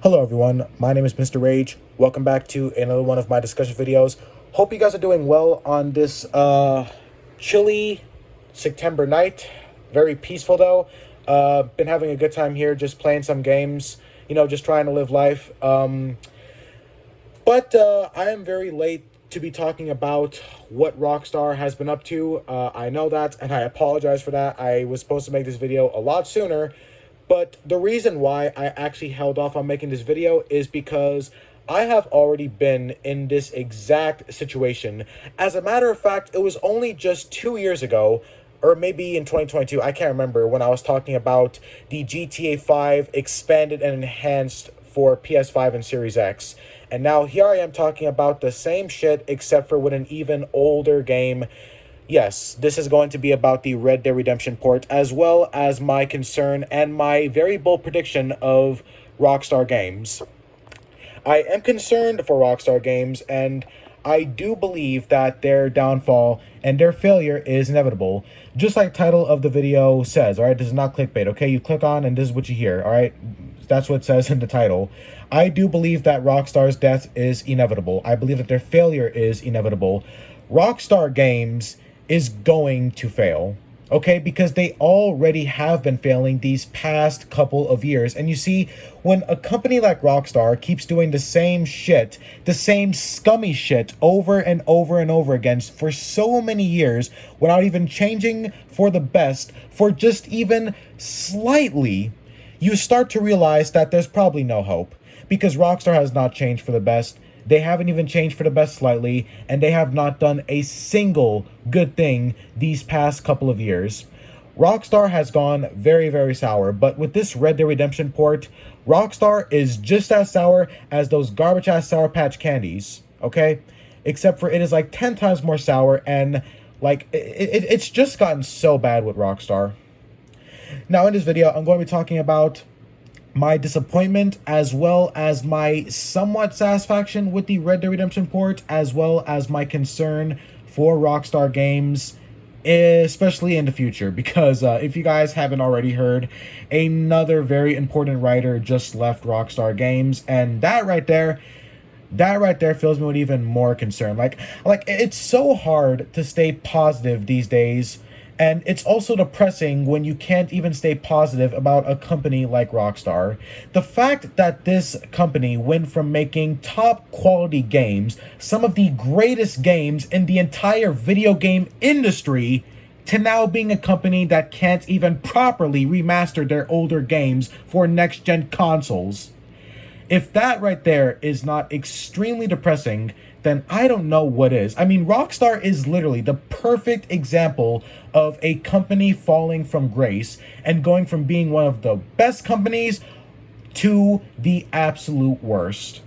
Hello everyone, my name is Mr. Rage. Welcome back to another one of my discussion videos. Hope you guys are doing well on this chilly September night. Very peaceful though. Been having a good time here, just playing some games, just trying to live life. But I am very late to be talking about what Rockstar has been up to. I know that, and I apologize for that. I was supposed to make this video a lot sooner, but the reason why I actually held off on making this video is because I have already been in this exact situation. As a matter of fact, it was only just 2 years ago, or maybe in 2022, I can't remember, when I was talking about the GTA 5 expanded and enhanced for PS5 and Series X. And now here I am talking about the same shit, except for with an even older game. Yes, this is going to be about the Red Dead Redemption port, as well as my concern and my very bold prediction of Rockstar Games. I am concerned for Rockstar Games, and I do believe that their downfall and their failure is inevitable. Just like the title of the video says, alright? This is not clickbait, okay? You click on and this is what you hear, alright? That's what it says in the title. I do believe that Rockstar's death is inevitable. I believe that their failure is inevitable. Rockstar Games is going to fail, okay? Because they already have been failing these past couple of years. And you see, when a company like Rockstar keeps doing the same shit, the same scummy shit over and over and over again for so many years without even changing for the best, for just even slightly, you start to realize that there's probably no hope. Because Rockstar has not changed for the best. They haven't even changed for the best slightly, and they have not done a single good thing these past couple of years. Rockstar has gone very, very sour, but with this Red Dead Redemption port, Rockstar is just as sour as those garbage-ass Sour Patch candies, okay? Except for it is like 10 times more sour, and like it's just gotten so bad with Rockstar. Now in this video, I'm going to be talking about my disappointment, as well as my somewhat satisfaction with the Red Dead Redemption port, as well as my concern for Rockstar Games, especially in the future. Because if you guys haven't already heard, another very important writer just left Rockstar Games, and that right there fills me with even more concern. Like it's so hard to stay positive these days. And it's also depressing when you can't even stay positive about a company like Rockstar. The fact that this company went from making top quality games, some of the greatest games in the entire video game industry, to now being a company that can't even properly remaster their older games for next-gen consoles. If that right there is not extremely depressing, then I don't know what is. I mean, Rockstar is literally the perfect example of a company falling from grace and going from being one of the best companies to the absolute worst.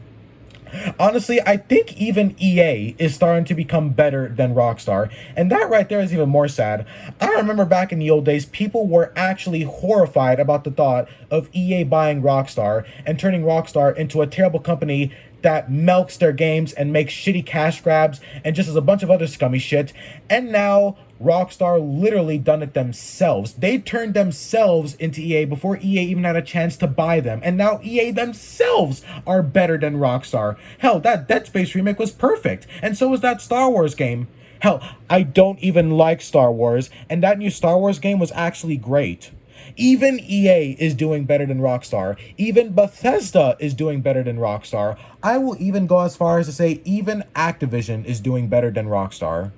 Honestly, I think even EA is starting to become better than Rockstar, and that right there is even more sad. I remember back in the old days, people were actually horrified about the thought of EA buying Rockstar and turning Rockstar into a terrible company that milks their games and makes shitty cash grabs and just as a bunch of other scummy shit. And now Rockstar literally done it themselves. They turned themselves into EA before EA even had a chance to buy them. And now EA themselves are better than Rockstar. Hell, that Dead Space remake was perfect. And so was that Star Wars game. Hell, I don't even like Star Wars, and that new Star Wars game was actually great. Even EA is doing better than Rockstar. Even Bethesda is doing better than Rockstar. I will even go as far as to say even Activision is doing better than Rockstar.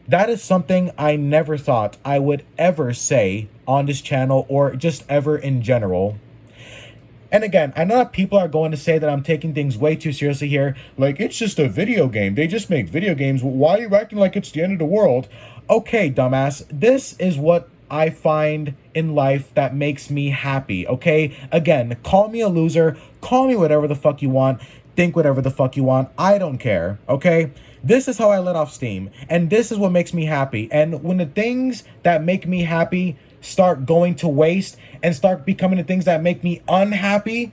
That is something I never thought I would ever say on this channel or just ever in general. And again, I know that people are going to say that I'm taking things way too seriously here. Like, it's just a video game. They just make video games. Why are you acting like it's the end of the world? Okay, dumbass. This is what I find in life that makes me happy, okay? Again, call me a loser. Call me whatever the fuck you want. Think whatever the fuck you want. I don't care, okay? This is how I let off steam. And this is what makes me happy. And when the things that make me happy start going to waste and start becoming the things that make me unhappy,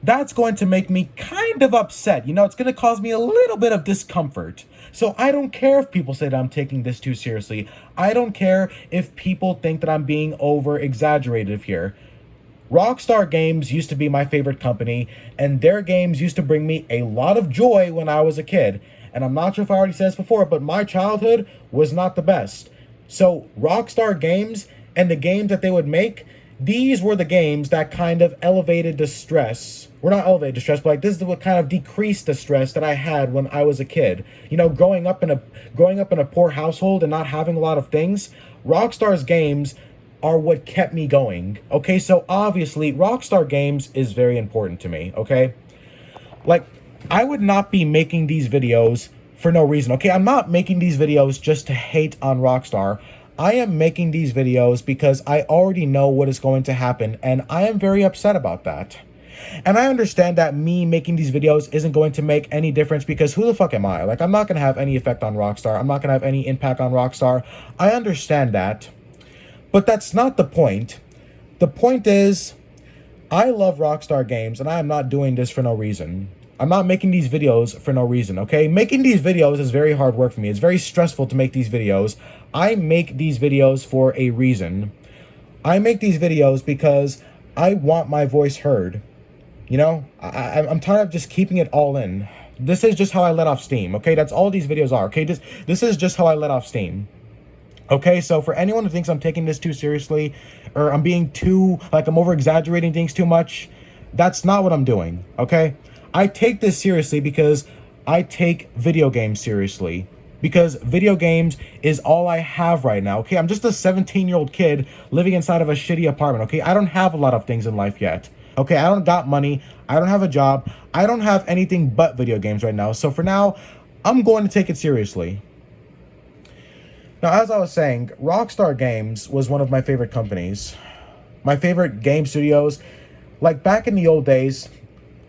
that's going to make me kind of upset. You know, it's going to cause me a little bit of discomfort. So I don't care if people say that I'm taking this too seriously. I don't care if people think that I'm being over exaggerative here. Rockstar Games used to be my favorite company, and their games used to bring me a lot of joy when I was a kid. And I'm not sure if I already said this before, but my childhood was not the best. So Rockstar Games and the games that they would make, these were the games that kind of elevated the stress. Well, not elevated the stress, but like this is what kind of decreased the stress that I had when I was a kid. You know, growing up in a poor household and not having a lot of things, Rockstar's games are what kept me going. Okay, so obviously Rockstar Games is very important to me, okay? Like, I would not be making these videos for no reason, okay? I'm not making these videos just to hate on Rockstar. I am making these videos because I already know what is going to happen, and I am very upset about that. And I understand that me making these videos isn't going to make any difference because who the fuck am I? Like, I'm not going to have any effect on Rockstar. I'm not going to have any impact on Rockstar. I understand that. But that's not the point. The point is, I love Rockstar Games, and I am not doing this for no reason. I'm not making these videos for no reason, okay? Making these videos is very hard work for me. It's very stressful to make these videos. I make these videos for a reason. I make these videos because I want my voice heard. You know? I'm tired of just keeping it all in. This is just how I let off steam, okay? That's all these videos are, okay? This is just how I let off steam. Okay, so for anyone who thinks I'm taking this too seriously, or I'm being too, like I'm over-exaggerating things too much, that's not what I'm doing, okay? I take this seriously because I take video games seriously. Because video games is all I have right now, okay? I'm just a 17-year-old kid living inside of a shitty apartment, okay? I don't have a lot of things in life yet, okay? I don't got money, I don't have a job, I don't have anything but video games right now. So for now, I'm going to take it seriously. Now, as I was saying, Rockstar Games was one of my favorite companies. My favorite game studios. Like, back in the old days,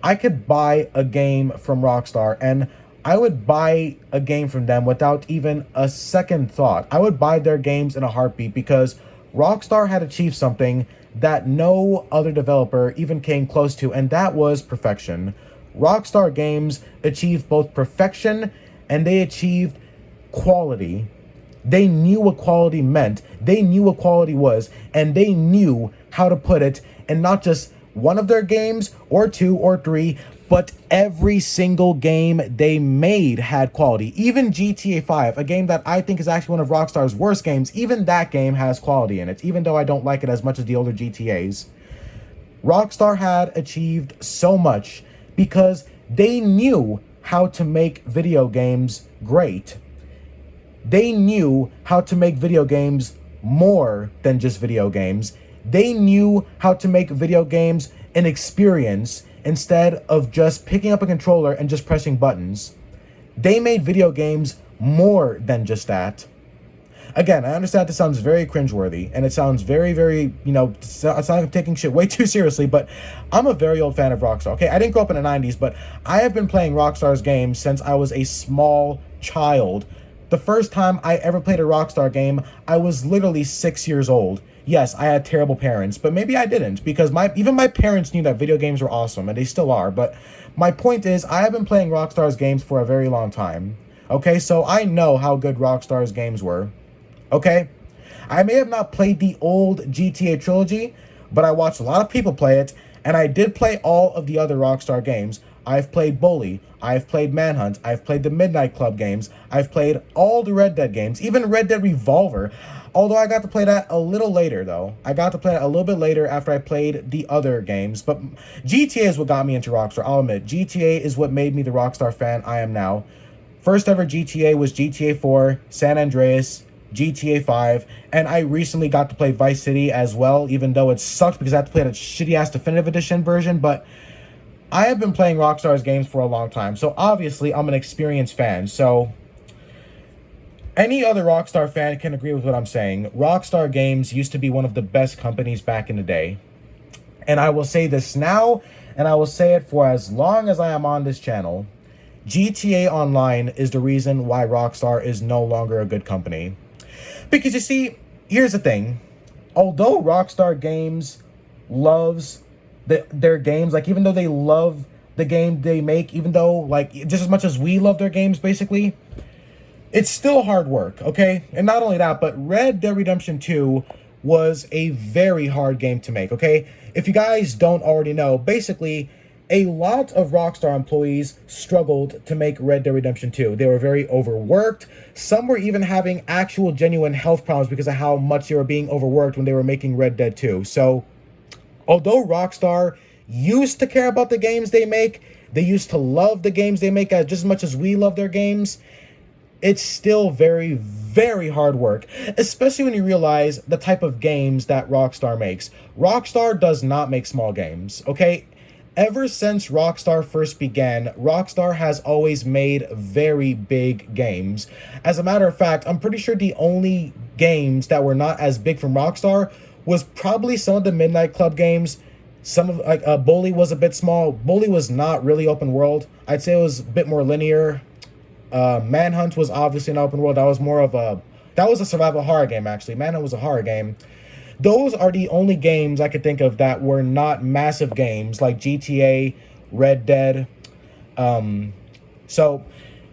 I could buy a game from Rockstar, and I would buy a game from them without even a second thought. I would buy their games in a heartbeat because Rockstar had achieved something that no other developer even came close to, and that was perfection. Rockstar Games achieved both perfection and they achieved quality. They knew what quality meant, they knew what quality was, and they knew how to put it in not just one of their games, or two, or three, but every single game they made had quality. Even GTA 5, a game that I think is actually one of Rockstar's worst games, even that game has quality in it, even though I don't like it as much as the older GTAs. Rockstar had achieved so much because they knew how to make video games great. They knew how to make video games more than just video games. They knew how to make video games an experience instead of just picking up a controller and just pressing buttons. They made video games more than just that. Again, I understand this sounds very cringeworthy, and it sounds very, very, it sounds like I'm taking shit way too seriously, but I'm a very old fan of Rockstar. Okay, I didn't grow up in the 90s, but I have been playing Rockstar's games since I was a small child. The first time I ever played a Rockstar game, I was literally 6 years old. Yes, I had terrible parents, but maybe I didn't, because even my parents knew that video games were awesome, and they still are. But my point is, I have been playing Rockstar's games for a very long time. Okay, so I know how good Rockstar's games were. Okay? I may have not played the old GTA trilogy, but I watched a lot of people play it, and I did play all of the other Rockstar games. I've played Bully, I've played Manhunt, I've played the Midnight Club games, I've played all the Red Dead games, even Red Dead Revolver. Although I got to play that a little later, though. I got to play it a little bit later after I played the other games. But GTA is what got me into Rockstar, I'll admit. GTA is what made me the Rockstar fan I am now. First ever GTA was GTA 4, San Andreas, GTA 5, and I recently got to play Vice City as well, even though it sucked because I had to play that shitty-ass Definitive Edition version, but I have been playing Rockstar's games for a long time, so obviously I'm an experienced fan, so any other Rockstar fan can agree with what I'm saying. Rockstar Games used to be one of the best companies back in the day. And I will say this now, and I will say it for as long as I am on this channel. GTA Online is the reason why Rockstar is no longer a good company. Because you see, here's the thing. Although Rockstar Games loves their games, like even though they love the game they make, even though like just as much as we love their games basically, it's still hard work, okay? And not only that, but Red Dead Redemption 2 was a very hard game to make, okay? If you guys don't already know, basically, a lot of Rockstar employees struggled to make Red Dead Redemption 2. They were very overworked. Some were even having actual genuine health problems because of how much they were being overworked when they were making Red Dead 2. So, although Rockstar used to care about the games they make, they used to love the games they make just as much as we love their games, it's still very, very hard work, especially when you realize the type of games that Rockstar makes. Rockstar does not make small games, okay? Ever since Rockstar first began, Rockstar has always made very big games. As a matter of fact, I'm pretty sure the only games that were not as big from Rockstar was probably some of the Midnight Club games. Some of, like, Bully was a bit small. Bully was not really open world. I'd say it was a bit more linear. Manhunt was obviously an open world. That was a survival horror game, actually. Manhunt was a horror game. Those are the only games I could think of that were not massive games, like GTA, Red Dead. So,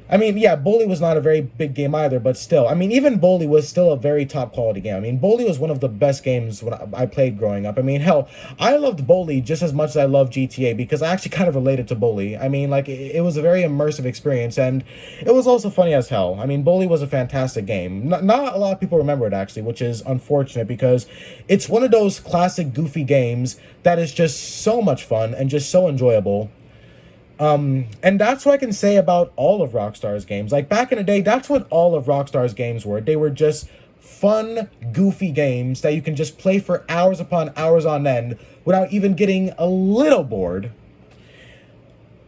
I mean, yeah, Bully was not a very big game either, but still. I mean, even Bully was still a very top quality game. I mean, Bully was one of the best games when I played growing up. I mean, hell, I loved Bully just as much as I loved GTA because I actually kind of related to Bully. I mean, like, it was a very immersive experience, and it was also funny as hell. I mean, Bully was a fantastic game. Not a lot of people remember it, actually, which is unfortunate because it's one of those classic goofy games that is just so much fun and just so enjoyable. And that's what I can say about all of Rockstar's games. Like, back in the day, that's what all of Rockstar's games were. They were just fun, goofy games that you can just play for hours upon hours on end without even getting a little bored.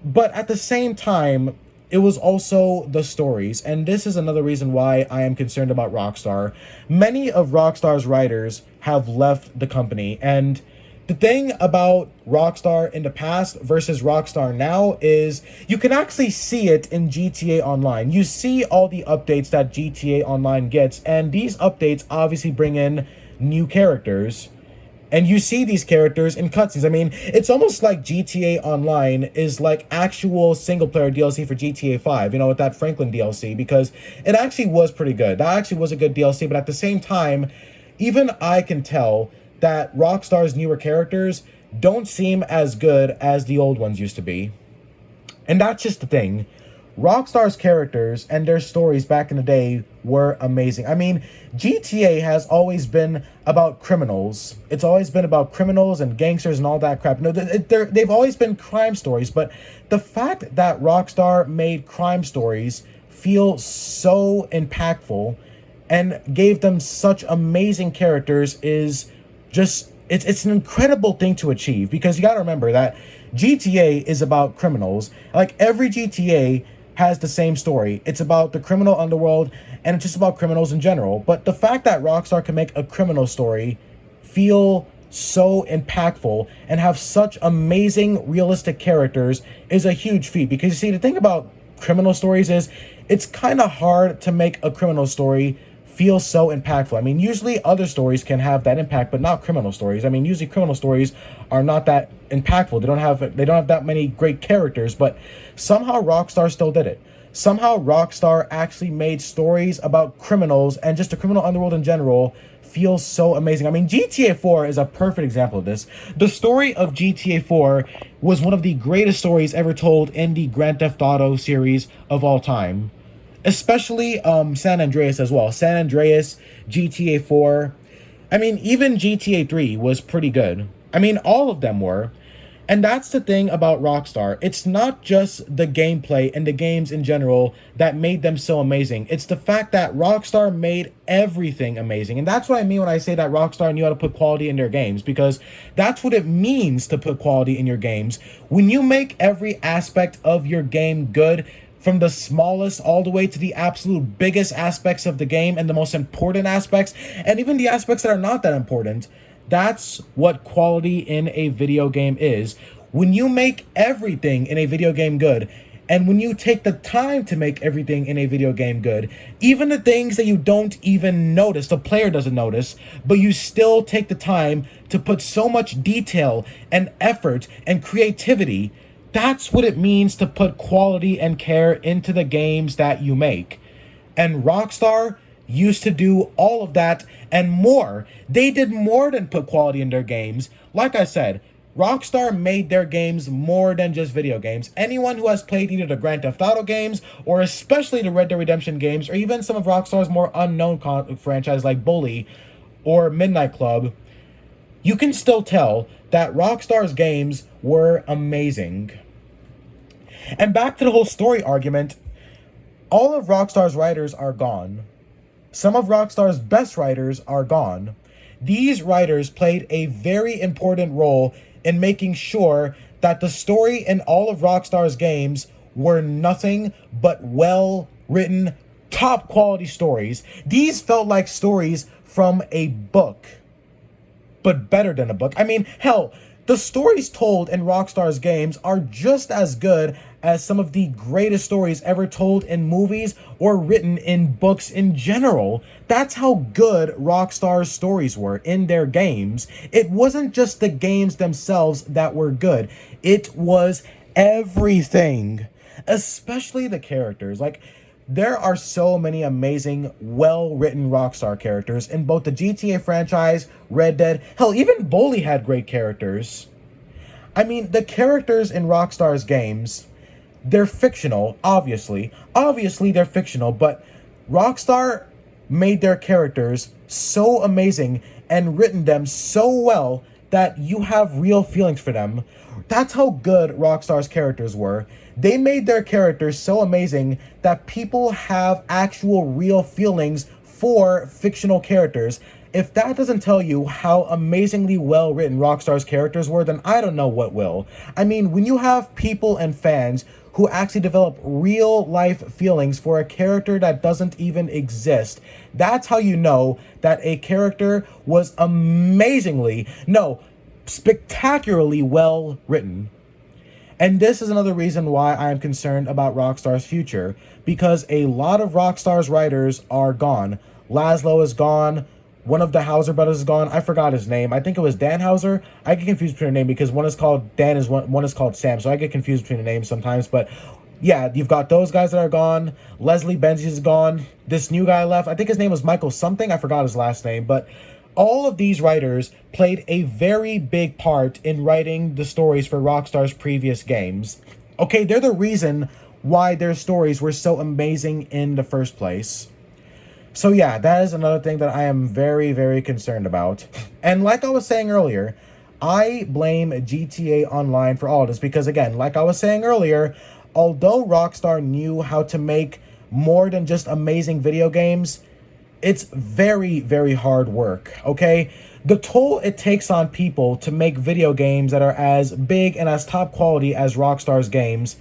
But at the same time, it was also the stories, and this is another reason why I am concerned about Rockstar. Many of Rockstar's writers have left the company, and the thing about Rockstar in the past versus Rockstar now is you can actually see it in GTA Online. You see all the updates that GTA Online gets, and these updates obviously bring in new characters. And you see these characters in cutscenes. I mean, it's almost like GTA Online is like actual single-player DLC for GTA 5, you know, with that Franklin DLC, because it actually was pretty good. That actually was a good DLC, but at the same time, even I can tell that Rockstar's newer characters don't seem as good as the old ones used to be. And that's just the thing. Rockstar's characters and their stories back in the day were amazing. I mean, GTA has always been about criminals. It's always been about criminals and gangsters and all that crap. No, they've always been crime stories, but the fact that Rockstar made crime stories feel so impactful and gave them such amazing characters is just, it's an incredible thing to achieve, because you got to remember that GTA is about criminals. Like, every GTA has the same story. It's about the criminal underworld, and it's just about criminals in general. But the fact that Rockstar can make a criminal story feel so impactful and have such amazing realistic characters is a huge feat. Because you see, the thing about criminal stories is it's kind of hard to make a criminal story feel so impactful. I mean, usually other stories can have that impact, but not criminal stories. I mean, usually criminal stories are not that impactful. They don't have that many great characters, but somehow Rockstar still did it. Somehow Rockstar actually made stories about criminals and just the criminal underworld in general feel so amazing. I mean, GTA 4 is a perfect example of this. The story of GTA 4 was one of the greatest stories ever told in the Grand Theft Auto series of all time. Especially San Andreas as well. San Andreas, GTA 4. I mean, even GTA 3 was pretty good. I mean, all of them were. And that's the thing about Rockstar. It's not just the gameplay and the games in general that made them so amazing. It's the fact that Rockstar made everything amazing. And that's what I mean when I say that Rockstar knew how to put quality in their games, because that's what it means to put quality in your games. When you make every aspect of your game good, from the smallest all the way to the absolute biggest aspects of the game and the most important aspects, and even the aspects that are not that important, that's what quality in a video game is. When you make everything in a video game good, and when you take the time to make everything in a video game good, even the things that you don't even notice, the player doesn't notice, but you still take the time to put so much detail and effort and creativity, that's what it means to put quality and care into the games that you make. And Rockstar used to do all of that and more. They did more than put quality in their games. Like I said, Rockstar made their games more than just video games. Anyone who has played either the Grand Theft Auto games, or especially the Red Dead Redemption games, or even some of Rockstar's more unknown franchises like Bully or Midnight Club, you can still tell that Rockstar's games were amazing. And back to the whole story argument, all of Rockstar's writers are gone. Some of Rockstar's best writers are gone. These writers played a very important role in making sure that the story in all of Rockstar's games were nothing but well-written, top-quality stories. These felt like stories from a book, but better than a book. I mean, hell, the stories told in Rockstar's games are just as good as some of the greatest stories ever told in movies or written in books in general. That's how good Rockstar's stories were in their games. It wasn't just the games themselves that were good. It was everything, especially the characters. Like, there are so many amazing, well-written Rockstar characters in both the GTA franchise, Red Dead, hell, even Bully had great characters. I mean, the characters in Rockstar's games, they're fictional, obviously. Obviously, they're fictional, but Rockstar made their characters so amazing and written them so well that you have real feelings for them. That's how good Rockstar's characters were. They made their characters so amazing that people have actual real feelings for fictional characters. If that doesn't tell you how amazingly well written Rockstar's characters were, then I don't know what will. I mean, when you have people and fans who actually develop real life feelings for a character that doesn't even exist, that's how you know that a character was spectacularly well written. And this is another reason why I am concerned about Rockstar's future, because a lot of Rockstar's writers are gone. Laszlo is gone. One of the Hauser brothers is gone. I forgot his name. I think it was Dan Hauser. I get confused between the name because one is called Dan, one is called Sam. So I get confused between the names sometimes. But yeah, you've got those guys that are gone. Leslie Benzies is gone. This new guy left. I think his name was Michael something. I forgot his last name. But all of these writers played a very big part in writing the stories for Rockstar's previous games. Okay, they're the reason why their stories were so amazing in the first place. So yeah, that is another thing that I am very, very concerned about. And like I was saying earlier, I blame GTA Online for all this because, again, like I was saying earlier, although Rockstar knew how to make more than just amazing video games, it's very, very hard work, okay? The toll it takes on people to make video games that are as big and as top quality as Rockstar's games,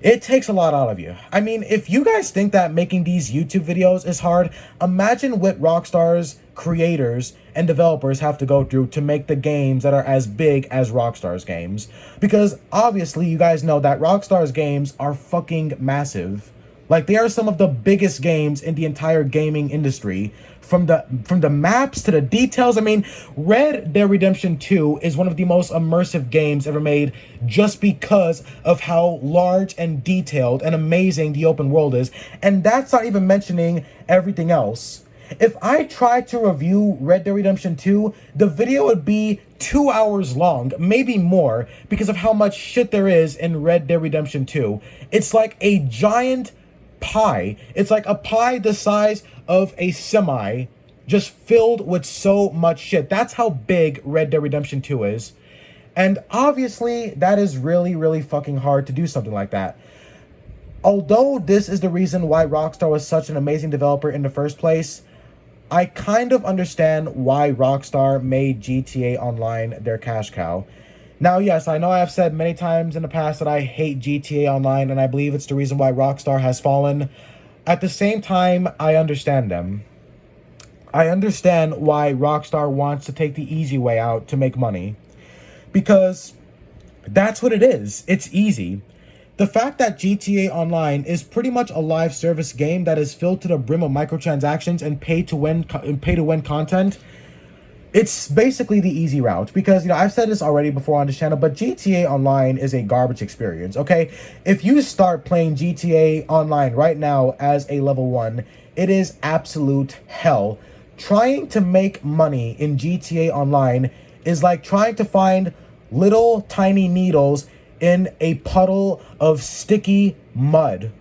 it takes a lot out of you. I mean, if you guys think that making these YouTube videos is hard, imagine what Rockstar's creators and developers have to go through to make the games that are as big as Rockstar's games. Because obviously you guys know that Rockstar's games are fucking massive. Like, they are some of the biggest games in the entire gaming industry. From the maps to the details. I mean, Red Dead Redemption 2 is one of the most immersive games ever made just because of how large and detailed and amazing the open world is. And that's not even mentioning everything else. If I tried to review Red Dead Redemption 2, the video would be 2 hours long, maybe more, because of how much shit there is in Red Dead Redemption 2. It's like a giant pie. It's like a pie the size of a semi, just filled with so much shit. That's how big Red Dead Redemption 2 is. And obviously, that is really, really fucking hard to do something like that. Although this is the reason why Rockstar was such an amazing developer in the first place, I kind of understand why Rockstar made GTA Online their cash cow. Now, yes, I know I have said many times in the past that I hate GTA Online, and I believe it's the reason why Rockstar has fallen. At the same time, I understand them. I understand why Rockstar wants to take the easy way out to make money. Because that's what it is. It's easy. The fact that GTA Online is pretty much a live service game that is filled to the brim of microtransactions and pay-to-win content, it's basically the easy route. Because, I've said this already before on this channel, but GTA Online is a garbage experience, okay? If you start playing GTA Online right now as a level 1, it is absolute hell. Trying to make money in GTA Online is like trying to find little tiny needles in a puddle of sticky mud.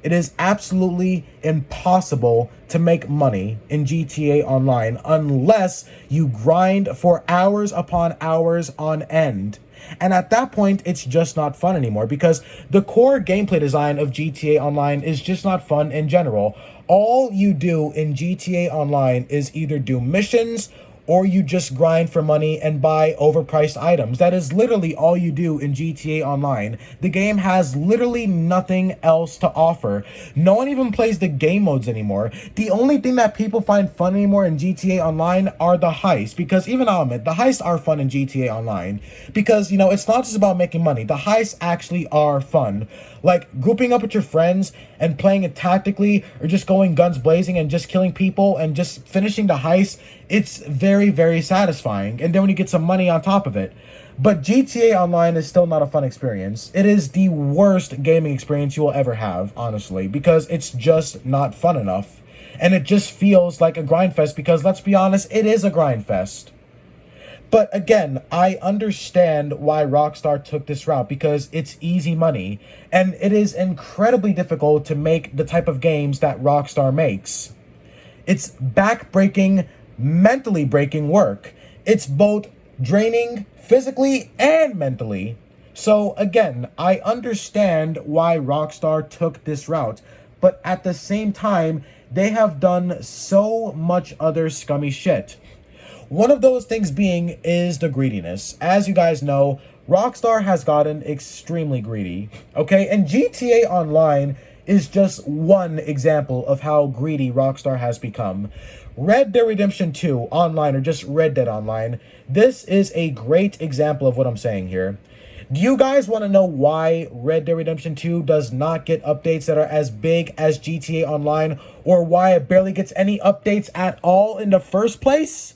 It is absolutely impossible to make money in GTA Online unless you grind for hours upon hours on end. And at that point, it's just not fun anymore because the core gameplay design of GTA Online is just not fun in general. All you do in GTA Online is either do missions or you just grind for money and buy overpriced items. That is literally all you do in GTA Online. The game has literally nothing else to offer. No one even plays the game modes anymore. The only thing that people find fun anymore in GTA Online are the heists, because even I'll admit, the heists are fun in GTA Online. Because, you know, it's not just about making money. The heists actually are fun. Like, grouping up with your friends and playing it tactically, or just going guns blazing and just killing people and just finishing the heist, it's very, very satisfying. And then when you get some money on top of it. But GTA Online is still not a fun experience. It is the worst gaming experience you will ever have, honestly, because it's just not fun enough. And it just feels like a grind fest because, let's be honest, it is a grind fest. But again, I understand why Rockstar took this route because it's easy money, and it is incredibly difficult to make the type of games that Rockstar makes. It's back-breaking, mentally breaking work. It's both draining physically and mentally. So again, I understand why Rockstar took this route, but at the same time, they have done so much other scummy shit. One of those things being is the greediness. As you guys know, Rockstar has gotten extremely greedy, okay? And GTA Online is just one example of how greedy Rockstar has become. Red Dead Redemption 2 Online, or just Red Dead Online, this is a great example of what I'm saying here. Do you guys want to know why Red Dead Redemption 2 does not get updates that are as big as GTA Online, or why it barely gets any updates at all in the first place?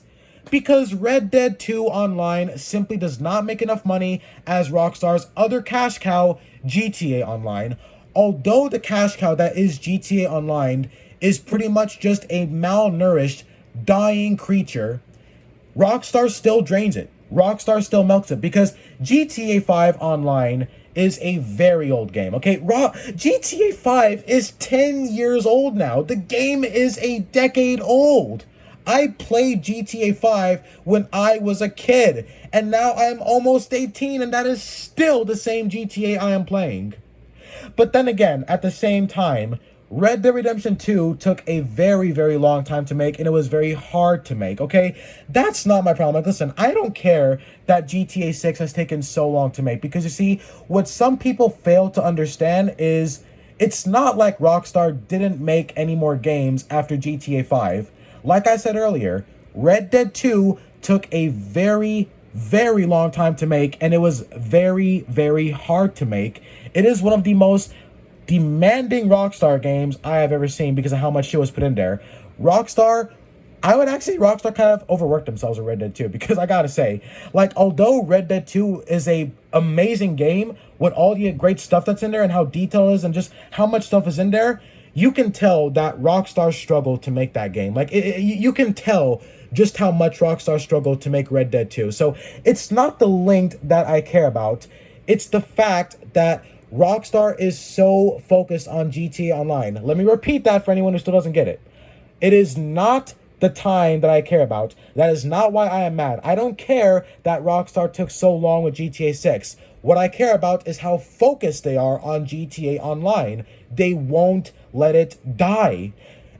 Because Red Dead 2 Online simply does not make enough money as Rockstar's other cash cow, GTA Online. Although the cash cow that is GTA Online is pretty much just a malnourished, dying creature, Rockstar still drains it. Rockstar still milks it because GTA 5 Online is a very old game, okay? GTA 5 is 10 years old now. The game is a decade old. I played GTA 5 when I was a kid, and now I'm almost 18, and that is still the same GTA I am playing. But then again, at the same time, Red Dead Redemption 2 took a very, very long time to make, and it was very hard to make, okay? That's not my problem. Like, listen, I don't care that GTA 6 has taken so long to make, because you see, what some people fail to understand is it's not like Rockstar didn't make any more games after GTA 5. Like I said earlier, Red Dead 2 took a very, very long time to make, and it was very, very hard to make. It is one of the most demanding Rockstar games I have ever seen because of how much shit was put in there. Rockstar kind of overworked themselves with Red Dead 2 because I gotta say, like, although Red Dead 2 is a amazing game with all the great stuff that's in there and how detailed it is and just how much stuff is in there, you can tell that Rockstar struggled to make that game. Like, you can tell just how much Rockstar struggled to make Red Dead 2. So it's not the length that I care about. It's the fact that Rockstar is so focused on GTA Online. Let me repeat that for anyone who still doesn't get it. It is not the time that I care about. That is not why I am mad. I don't care that Rockstar took so long with GTA 6. What I care about is how focused they are on GTA Online. They won't let it die.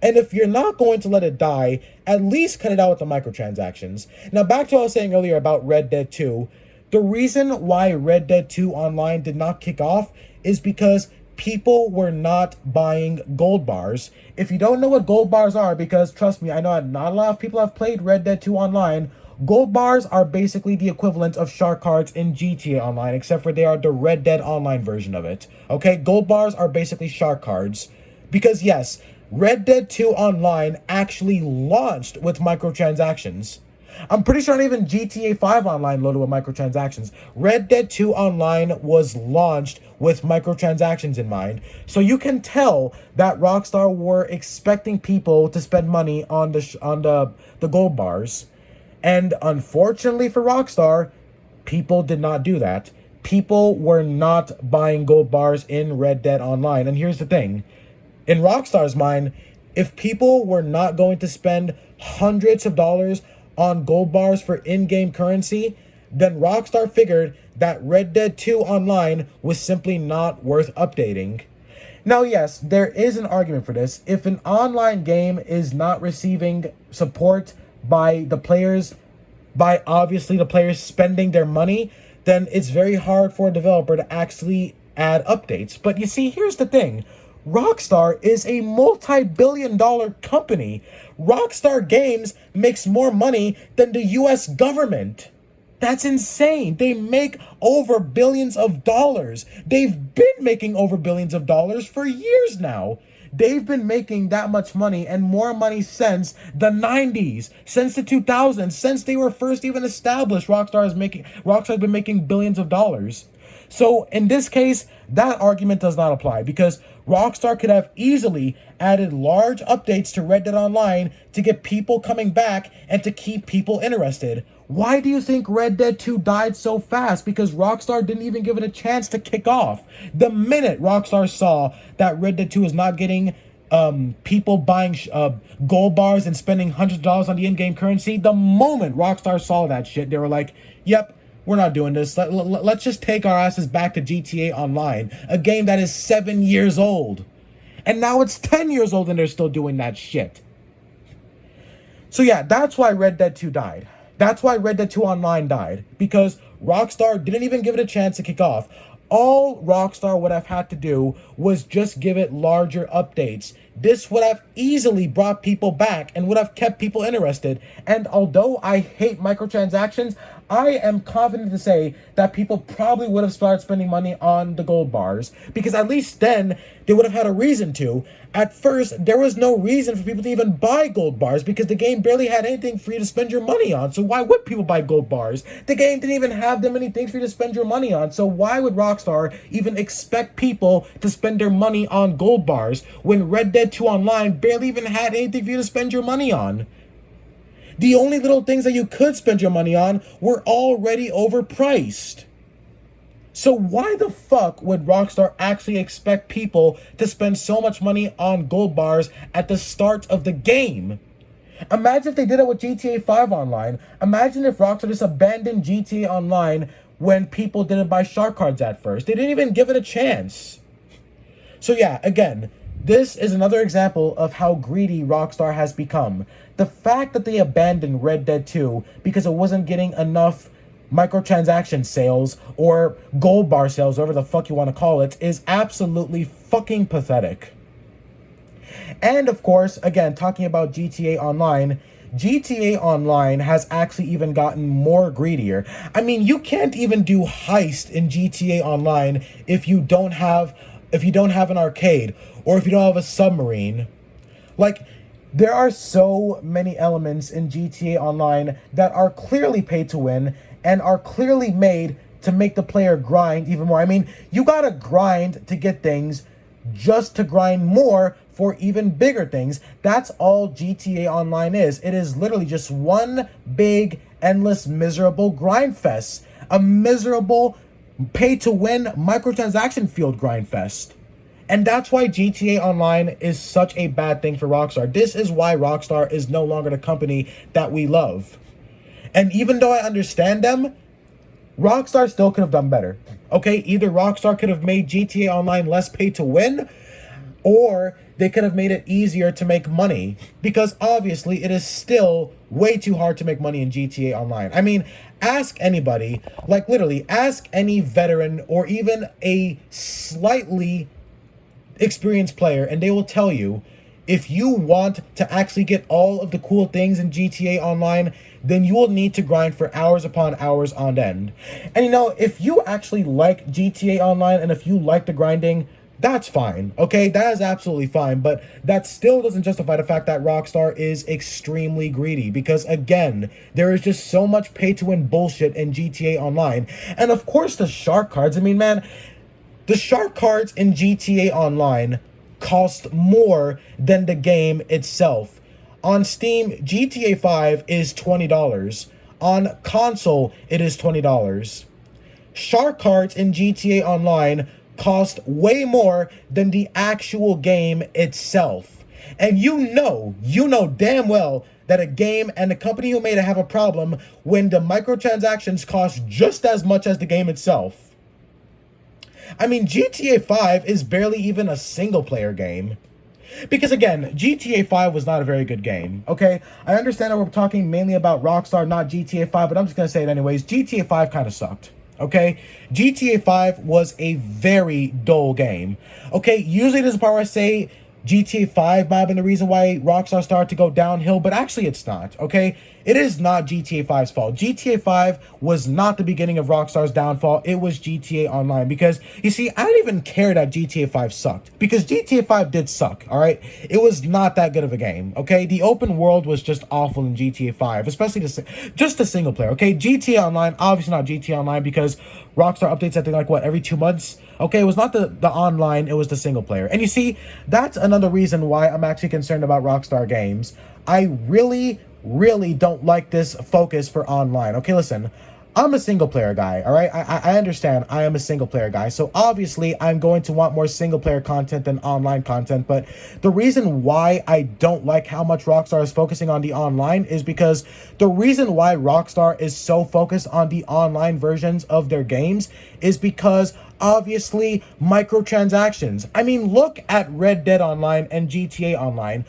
And if you're not going to let it die, at least cut it out with the microtransactions. Now, back to what I was saying earlier about Red Dead 2. The reason why Red Dead 2 Online did not kick off is because people were not buying gold bars. If you don't know what gold bars are, because trust me, I know not a lot of people have played Red Dead 2 Online, gold bars are basically the equivalent of shark cards in GTA Online, except for they are the Red Dead Online version of it. Okay, gold bars are basically shark cards. Because yes, Red Dead 2 Online actually launched with microtransactions. I'm pretty sure not even GTA 5 Online loaded with microtransactions. Red Dead 2 Online was launched with microtransactions in mind. So you can tell that Rockstar were expecting people to spend money on the gold bars. And unfortunately for Rockstar, people did not do that. People were not buying gold bars in Red Dead Online. And here's the thing. In Rockstar's mind, if people were not going to spend hundreds of dollars on gold bars for in-game currency, then Rockstar figured that Red Dead 2 Online was simply not worth updating. Now, yes, there is an argument for this. If an online game is not receiving support by the players, by obviously the players spending their money, then it's very hard for a developer to actually add updates. But you see, here's the thing. Rockstar is a multi-billion-dollar company. Rockstar Games makes more money than the US government. That's insane. They make over billions of dollars. They've been making over billions of dollars for years now. They've been making that much money and more money since the 90s, since the 2000s, since they were first even established. Rockstar's been making billions of dollars. So in this case, that argument does not apply because Rockstar could have easily added large updates to Red Dead Online to get people coming back and to keep people interested. Why do you think Red Dead 2 died so fast? Because Rockstar didn't even give it a chance to kick off. The minute Rockstar saw that Red Dead 2 is not getting people buying gold bars and spending hundreds of dollars on the in-game currency, the moment Rockstar saw that shit, they were like, yep, we're not doing this. Let's just take our asses back to GTA Online, a game that is 7 years old. And now it's 10 years old and they're still doing that shit. So yeah, that's why Red Dead 2 died. That's why Red Dead 2 Online died. Because Rockstar didn't even give it a chance to kick off. All Rockstar would have had to do was just give it larger updates. This would have easily brought people back and would have kept people interested. And although I hate microtransactions, I am confident to say that people probably would have started spending money on the gold bars because at least then they would have had a reason to. At first, there was no reason for people to even buy gold bars because the game barely had anything for you to spend your money on. So why would people buy gold bars? The game didn't even have that many things for you to spend your money on. So why would Rockstar even expect people to spend their money on gold bars when Red Dead 2 Online barely even had anything for you to spend your money on? The only little things that you could spend your money on were already overpriced. So why the fuck would Rockstar actually expect people to spend so much money on gold bars at the start of the game? Imagine if they did it with GTA 5 Online. Imagine if Rockstar just abandoned GTA Online when people didn't buy shark cards at first. They didn't even give it a chance. So yeah, again, this is another example of how greedy Rockstar has become. The fact that they abandoned Red Dead 2 because it wasn't getting enough microtransaction sales or gold bar sales, whatever the fuck you want to call it, is absolutely fucking pathetic. And of course, again, talking about GTA Online has actually even gotten more greedier. I mean, you can't even do heist in GTA Online if you don't have an arcade or if you don't have a submarine. Like, there are so many elements in GTA Online that are clearly pay to win and are clearly made to make the player grind even more. I mean, you gotta grind to get things just to grind more for even bigger things. That's all GTA Online is. It is literally just one big, endless, miserable grind fest. A miserable pay-to-win microtransaction field grind fest. And that's why GTA Online is such a bad thing for Rockstar. This is why Rockstar is no longer the company that we love. And even though I understand them, Rockstar still could have done better. Okay, either Rockstar could have made GTA Online less pay to win, or they could have made it easier to make money. Because obviously it is still way too hard to make money in GTA Online. I mean, ask anybody, like literally, ask any veteran or even a slightly experienced player, and they will tell you, if you want to actually get all of the cool things in GTA Online, then you will need to grind for hours upon hours on end. And you know, if you actually like GTA Online and if you like the grinding, That's fine, okay? That is absolutely fine, but that still doesn't justify the fact that Rockstar is extremely greedy because, again, there is just so much pay-to-win bullshit in GTA Online. And of course, the shark cards. I mean, man, the shark cards in GTA Online cost more than the game itself. On Steam, GTA 5 is $20. On console, it is $20. Shark cards in GTA Online cost way more than the actual game itself. And you know damn well that a game and the company who made it have a problem when the microtransactions cost just as much as the game itself. I mean, GTA 5 is barely even a single player game. Because again, GTA 5 was not a very good game, okay? I understand that we're talking mainly about Rockstar, not GTA 5, but I'm just gonna say it anyways. GTA 5 kind of sucked, okay? GTA 5 was a very dull game, okay? Usually this is the part where I say GTA 5 might have been the reason why Rockstar started to go downhill, but actually it's not, okay? It is not GTA 5's fault. GTA 5 was not the beginning of Rockstar's downfall. It was GTA Online because, you see, I didn't even care that GTA 5 sucked because GTA 5 did suck, all right? It was not that good of a game, okay? The open world was just awful in GTA 5, especially just the single player, okay? GTA Online, obviously not GTA Online because Rockstar updates, I think, like, what, every 2 months? Okay, it was not the online, it was the single player. And you see, that's another reason why I'm actually concerned about Rockstar games. I really don't like this focus for online. Okay, listen, I'm a single player guy, all right? I understand I am a single player guy. So obviously I'm going to want more single player content than online content. But the reason why I don't like how much Rockstar is focusing on the online is because the reason why Rockstar is so focused on the online versions of their games is because obviously microtransactions. I mean, look at Red Dead Online and GTA Online.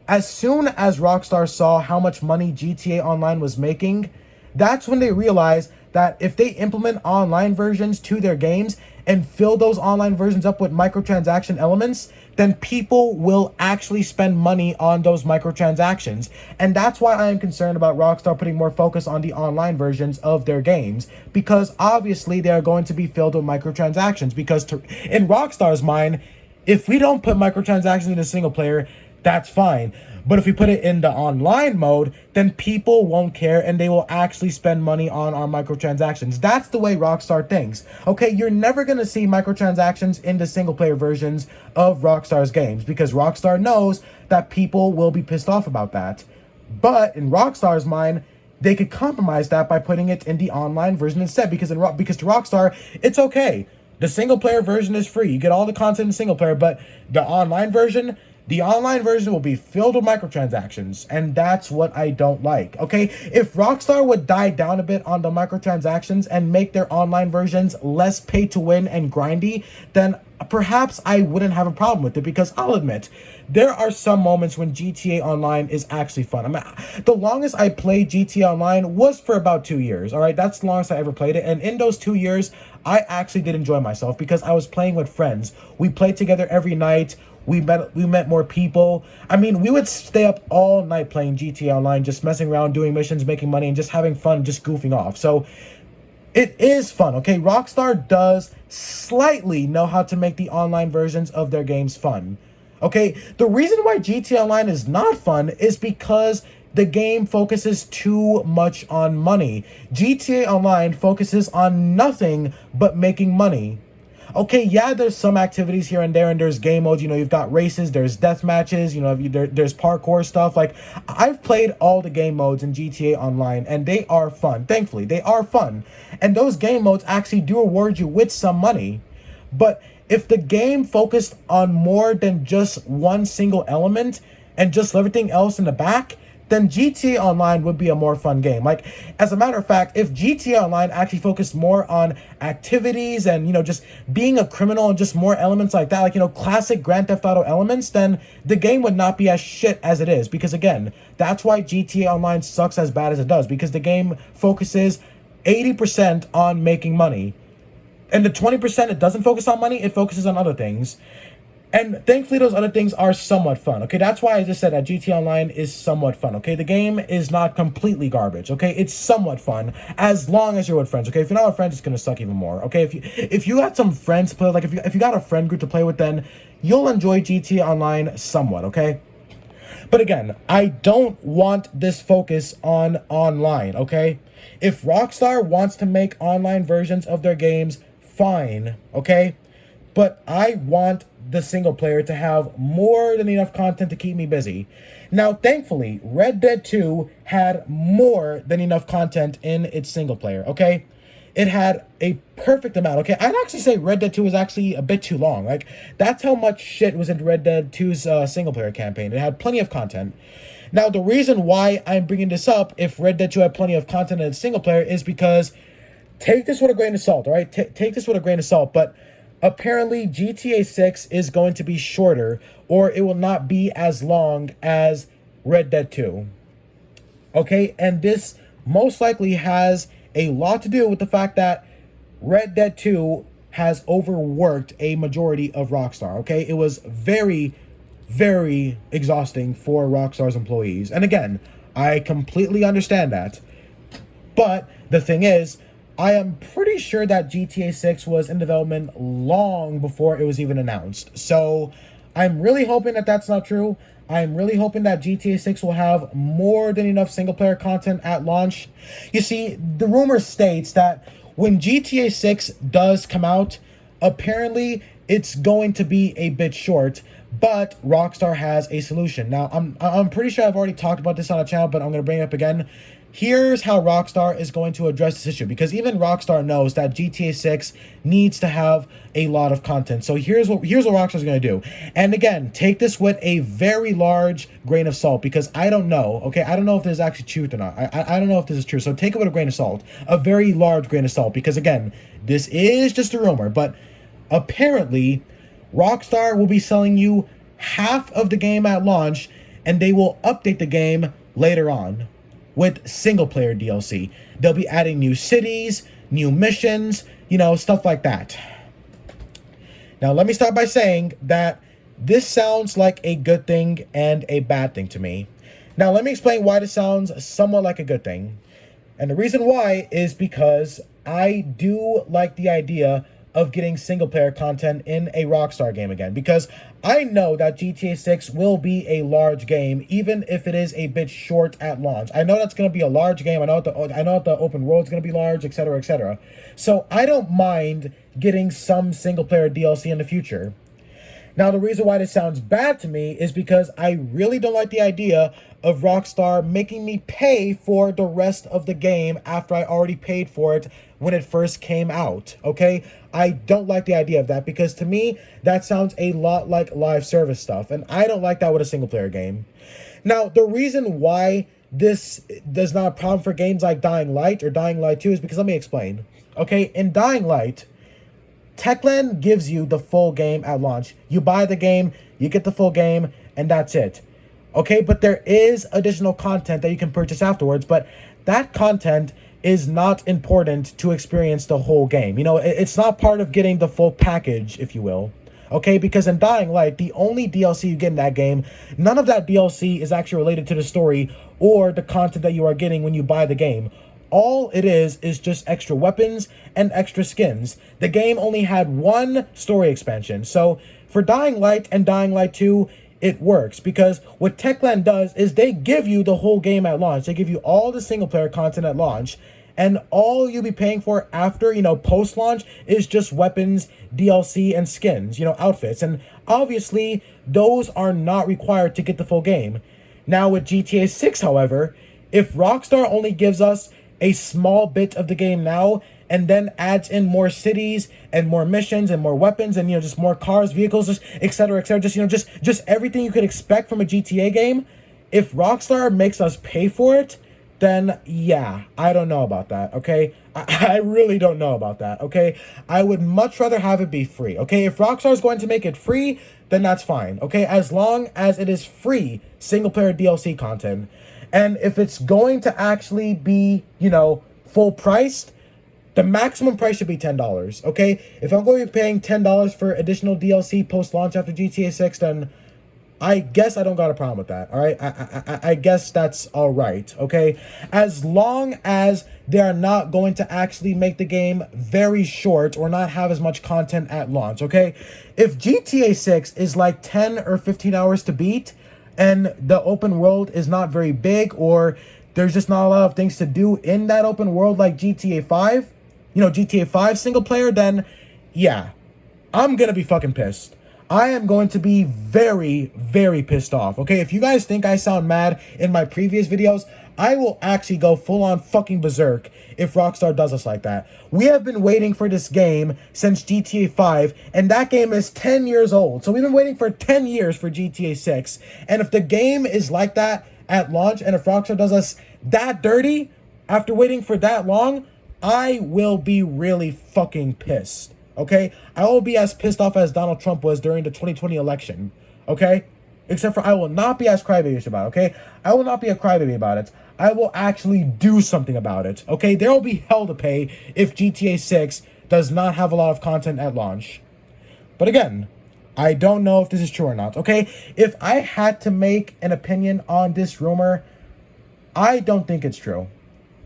As soon as Rockstar saw how much money GTA Online was making, that's when they realized that if they implement online versions to their games and fill those online versions up with microtransaction elements, then people will actually spend money on those microtransactions. And that's why I am concerned about Rockstar putting more focus on the online versions of their games, because obviously they are going to be filled with microtransactions. Because in Rockstar's mind, if we don't put microtransactions in a single player, that's fine. But if we put it in the online mode, then people won't care and they will actually spend money on our microtransactions. That's the way Rockstar thinks. Okay, you're never going to see microtransactions in the single player versions of Rockstar's games because Rockstar knows that people will be pissed off about that. But in Rockstar's mind, they could compromise that by putting it in the online version instead because to Rockstar, it's okay. The single player version is free. You get all the content in single player, but the online version will be filled with microtransactions, and that's what I don't like, okay? If Rockstar would die down a bit on the microtransactions and make their online versions less pay-to-win and grindy, then perhaps I wouldn't have a problem with it, because I'll admit, there are some moments when GTA Online is actually fun. I mean, the longest I played GTA Online was for about 2 years, all right? That's the longest I ever played it, and in those 2 years, I actually did enjoy myself because I was playing with friends. We played together every night. We met more people. I mean, we would stay up all night playing GTA Online, just messing around, doing missions, making money, and just having fun, just goofing off. So it is fun, okay? Rockstar does slightly know how to make the online versions of their games fun, okay? The reason why GTA Online is not fun is because the game focuses too much on money. GTA Online focuses on nothing but making money. Okay, yeah, there's some activities here and there, and there's game modes. You know, you've got races, there's death matches, you know, there's parkour stuff. Like, I've played all the game modes in GTA Online, and they are fun. Thankfully, they are fun. And those game modes actually do reward you with some money. But if the game focused on more than just one single element and just everything else in the back, then GTA Online would be a more fun game. Like, as a matter of fact, if GTA Online actually focused more on activities and, you know, just being a criminal and just more elements like that, like, you know, classic Grand Theft Auto elements, then the game would not be as shit as it is. Because, again, that's why GTA Online sucks as bad as it does. Because the game focuses 80% on making money. And the 20% it doesn't focus on money, it focuses on other things. And thankfully, those other things are somewhat fun. Okay, that's why I just said that GTA Online is somewhat fun. Okay, the game is not completely garbage. Okay, it's somewhat fun as long as you're with friends. Okay, if you're not with friends, it's gonna suck even more. Okay, if you got some friends to play, like if you got a friend group to play with, then you'll enjoy GTA Online somewhat. Okay. But again, I don't want this focus on online, okay? If Rockstar wants to make online versions of their games, fine, okay? But I want the single player to have more than enough content to keep me busy. Now, thankfully, Red Dead 2 had more than enough content in its single player, okay? It had a perfect amount. Okay, I'd actually say Red Dead 2 was actually a bit too long. Like, that's how much shit was in Red Dead 2's single player campaign. It had plenty of content. Now, the reason why I'm bringing this up, if Red Dead 2 had plenty of content in its single player, is because, take this with a grain of salt, all right? Take this with a grain of salt, but apparently GTA 6 is going to be shorter, or it will not be as long as Red Dead 2. Okay, and this most likely has a lot to do with the fact that Red Dead 2 has overworked a majority of Rockstar, okay? It was very, very exhausting for Rockstar's employees. And again, I completely understand that. But the thing is, I am pretty sure that GTA 6 was in development long before it was even announced. So I'm really hoping that that's not true. I'm really hoping that GTA 6 will have more than enough single-player content at launch. You see, the rumor states that when GTA 6 does come out, apparently it's going to be a bit short, but Rockstar has a solution. Now, I'm pretty sure I've already talked about this on the channel, but I'm going to bring it up again. Here's how Rockstar is going to address this issue, because even Rockstar knows that GTA 6 needs to have a lot of content. So here's what Rockstar's going to do. And again, take this with a very large grain of salt, because I don't know, okay? I don't know if this is actually truth or not. I don't know if this is true. So take it with a grain of salt, a very large grain of salt, because again, this is just a rumor, but apparently Rockstar will be selling you half of the game at launch, and they will update the game later on with single-player DLC. They'll be adding new cities, new missions, stuff like that. Now, let me start by saying that this sounds like a good thing and a bad thing to me. Now, let me explain why this sounds somewhat like a good thing. And the reason why is because I do like the idea of getting single-player content in a Rockstar game again, because I know that GTA 6 will be a large game, even if it is a bit short at launch. I know that's going to be a large game. I know the open world is going to be large, etc., etc. So I don't mind getting some single-player DLC in the future. Now, the reason why this sounds bad to me is because I really don't like the idea of Rockstar making me pay for the rest of the game after I already paid for it when it first came out, okay? I don't like the idea of that, because to me, that sounds a lot like live service stuff, and I don't like that with a single-player game. Now, the reason why this does not a problem for games like Dying Light or Dying Light 2 is because, let me explain. Okay, in Dying Light, Techland gives you the full game at launch. You buy the game, you get the full game, and that's it. Okay, but there is additional content that you can purchase afterwards, but that content is not important to experience the whole game. It's not part of getting the full package, if you will. Okay, because in Dying Light, the only DLC you get in that game, none of that DLC is actually related to the story or the content that you are getting when you buy the game. All it is just extra weapons and extra skins. The game only had one story expansion. So for Dying Light and Dying Light 2, it works, because what Techland does is they give you the whole game at launch. They give you all the single player content at launch, and all you'll be paying for after, post-launch is just weapons, DLC, and skins, outfits. And obviously, those are not required to get the full game. Now with GTA 6, however, if Rockstar only gives us a small bit of the game now, and then adds in more cities and more missions and more weapons and just more cars, vehicles, just etc., etc., just everything you could expect from a GTA game. If Rockstar makes us pay for it, then yeah, I don't know about that. Okay, I really don't know about that. Okay, I would much rather have it be free. Okay, if Rockstar is going to make it free, then that's fine. Okay, as long as it is free single player DLC content. And if it's going to actually be, full priced, The maximum price should be $10, okay? If I'm going to be paying $10 for additional DLC post-launch after GTA 6, then I guess I don't got a problem with that, all right? I guess that's all right, okay? As long as they're not going to actually make the game very short or not have as much content at launch, okay? If GTA 6 is like 10 or 15 hours to beat and the open world is not very big or there's just not a lot of things to do in that open world like GTA 5, GTA 5 single player, then yeah, I'm gonna be fucking pissed. I am going to be very, very pissed off, okay? If you guys think I sound mad in my previous videos, I will actually go full-on fucking berserk if Rockstar does us like that. We have been waiting for this game since GTA 5, and that game is 10 years old. So we've been waiting for 10 years for GTA 6. And if the game is like that at launch, and if Rockstar does us that dirty after waiting for that long, I will be really fucking pissed, okay? I will be as pissed off as Donald Trump was during the 2020 election, okay? Except for I will not be as crybaby about it, okay? I will not be a crybaby about it. I will actually do something about it, okay? There will be hell to pay if GTA 6 does not have a lot of content at launch. But again, I don't know if this is true or not, okay? If I had to make an opinion on this rumor, I don't think it's true.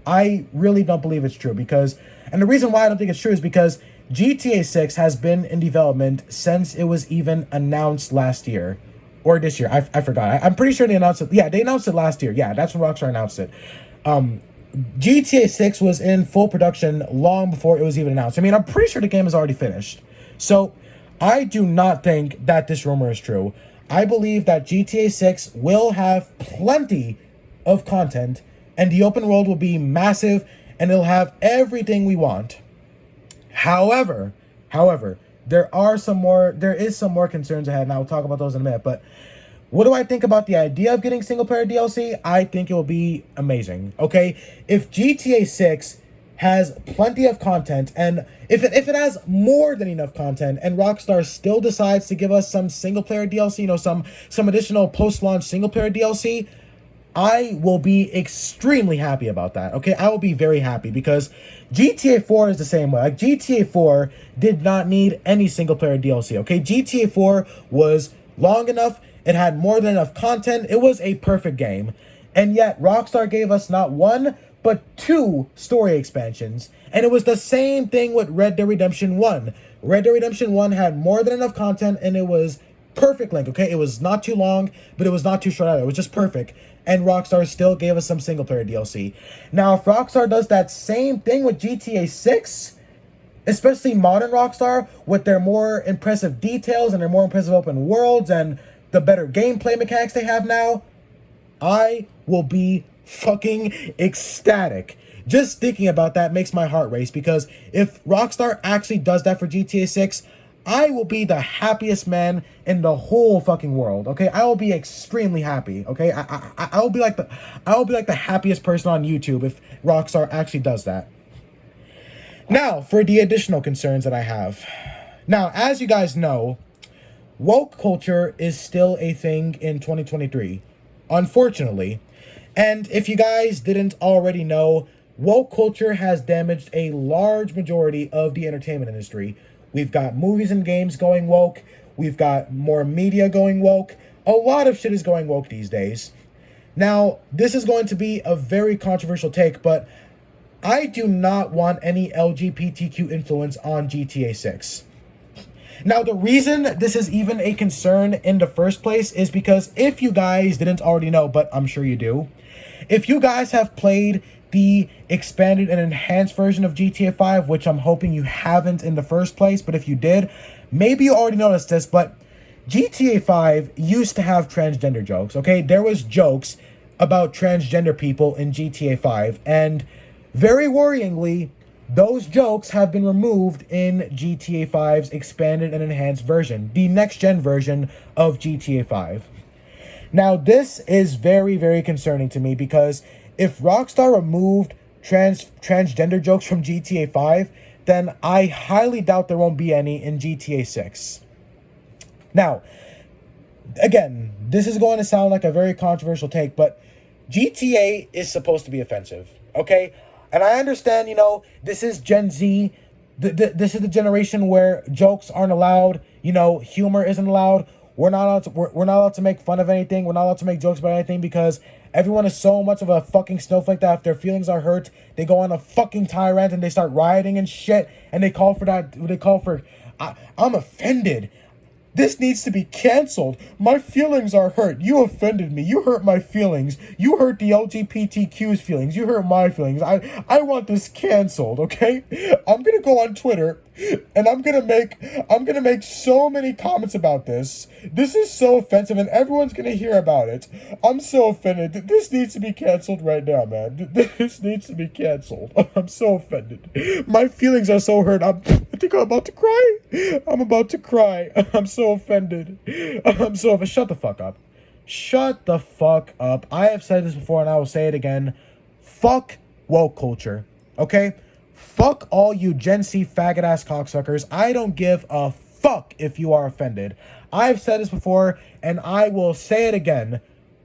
I really don't believe it's true and the reason why I don't think it's true is because GTA 6 has been in development since it was even announced last year. Or this year, I forgot. I'm pretty sure they announced it. Yeah, they announced it last year. Yeah, that's when Rockstar announced it. GTA 6 was in full production long before it was even announced. I mean, I'm pretty sure the game is already finished. So, I do not think that this rumor is true. I believe that GTA 6 will have plenty of content, and the open world will be massive, and it'll have everything we want. However, there is some more concerns ahead, and I'll talk about those in a minute. But what do I think about the idea of getting single player DLC? I think it will be amazing, okay? If GTA 6 has plenty of content, and if it has more than enough content, and Rockstar still decides to give us some single player DLC, some additional post-launch single player DLC, I will be extremely happy about that, okay? I will be very happy because GTA 4 is the same way. Like, GTA 4 did not need any single-player DLC, okay? GTA 4 was long enough. It had more than enough content. It was a perfect game. And yet, Rockstar gave us not one, but 2 story expansions. And it was the same thing with Red Dead Redemption 1. Red Dead Redemption 1 had more than enough content, and it was perfect length, okay? It was not too long, but it was not too short either. It was just perfect. And Rockstar still gave us some single-player DLC. Now, if Rockstar does that same thing with GTA 6, especially modern Rockstar, with their more impressive details and their more impressive open worlds and the better gameplay mechanics they have now, I will be fucking ecstatic. Just thinking about that makes my heart race, because if Rockstar actually does that for GTA 6, I will be the happiest man in the whole fucking world, okay? I will be extremely happy, okay? I will be like the happiest person on YouTube if Rockstar actually does that. Now, for the additional concerns that I have. Now, as you guys know, woke culture is still a thing in 2023, unfortunately. And if you guys didn't already know, woke culture has damaged a large majority of the entertainment industry. We've got movies and games going woke. We've got more media going woke. A lot of shit is going woke these days. Now, this is going to be a very controversial take, but I do not want any LGBTQ influence on GTA 6. Now, the reason this is even a concern in the first place is because if you guys didn't already know, but I'm sure you do, if you guys have played the expanded and enhanced version of GTA 5, which I'm hoping you haven't in the first place, but if you did, maybe you already noticed this, but GTA 5 used to have transgender jokes, okay? There was jokes about transgender people in GTA 5, and very worryingly, those jokes have been removed in GTA 5's expanded and enhanced version, the next-gen version of GTA 5. Now, this is very, very concerning to me, because if Rockstar removed transgender jokes from GTA 5, then I highly doubt there won't be any in GTA 6. Now, again, this is going to sound like a very controversial take, but GTA is supposed to be offensive, okay? And I understand, this is Gen Z. This is the generation where jokes aren't allowed. Humor isn't allowed. We're not allowed to make fun of anything. We're not allowed to make jokes about anything because everyone is so much of a fucking snowflake that if their feelings are hurt, they go on a fucking tirade and they start rioting and shit. And they call for that. They call for, I'm offended. This needs to be canceled. My feelings are hurt. You offended me. You hurt my feelings. You hurt the LGBTQ's feelings. You hurt my feelings. I want this canceled, okay? I'm gonna go on Twitter and I'm gonna make so many comments about this. This is so offensive and everyone's gonna hear about it. I'm so offended. This needs to be canceled right now, man. This needs to be canceled. I'm so offended. My feelings are so hurt. I think I'm about to cry. I'm about to cry. I'm so offended. Shut the fuck up. Shut the fuck up. I have said this before and I will say it again. Fuck woke culture. Okay? Fuck all you Gen Z faggot ass cocksuckers. I don't give a fuck if you are offended. I've said this before and I will say it again.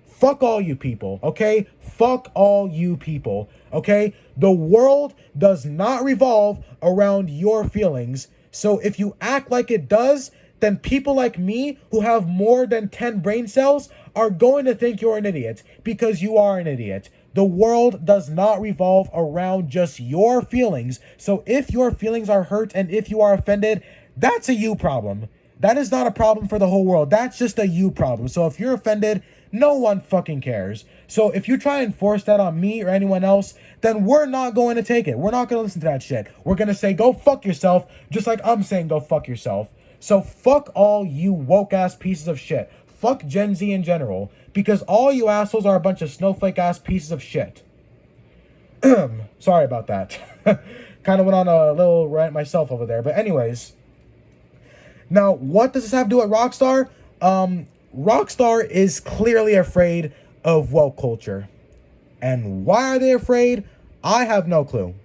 Fuck all you people, okay? Fuck all you people, okay? The world does not revolve around your feelings. So if you act like it does, then people like me who have more than 10 brain cells are going to think you're an idiot because you are an idiot. The world does not revolve around just your feelings. So if your feelings are hurt and if you are offended, that's a you problem. That is not a problem for the whole world. That's just a you problem. So if you're offended, no one fucking cares. So if you try and force that on me or anyone else, then we're not going to take it. We're not going to listen to that shit. We're going to say, go fuck yourself, just like I'm saying, go fuck yourself. So fuck all you woke-ass pieces of shit. Fuck Gen Z in general. Because all you assholes are a bunch of snowflake-ass pieces of shit. Sorry about that. Kind of went on a little rant myself over there. But anyways. Now, what does this have to do with Rockstar? Rockstar is clearly afraid of woke culture. And why are they afraid? I have no clue.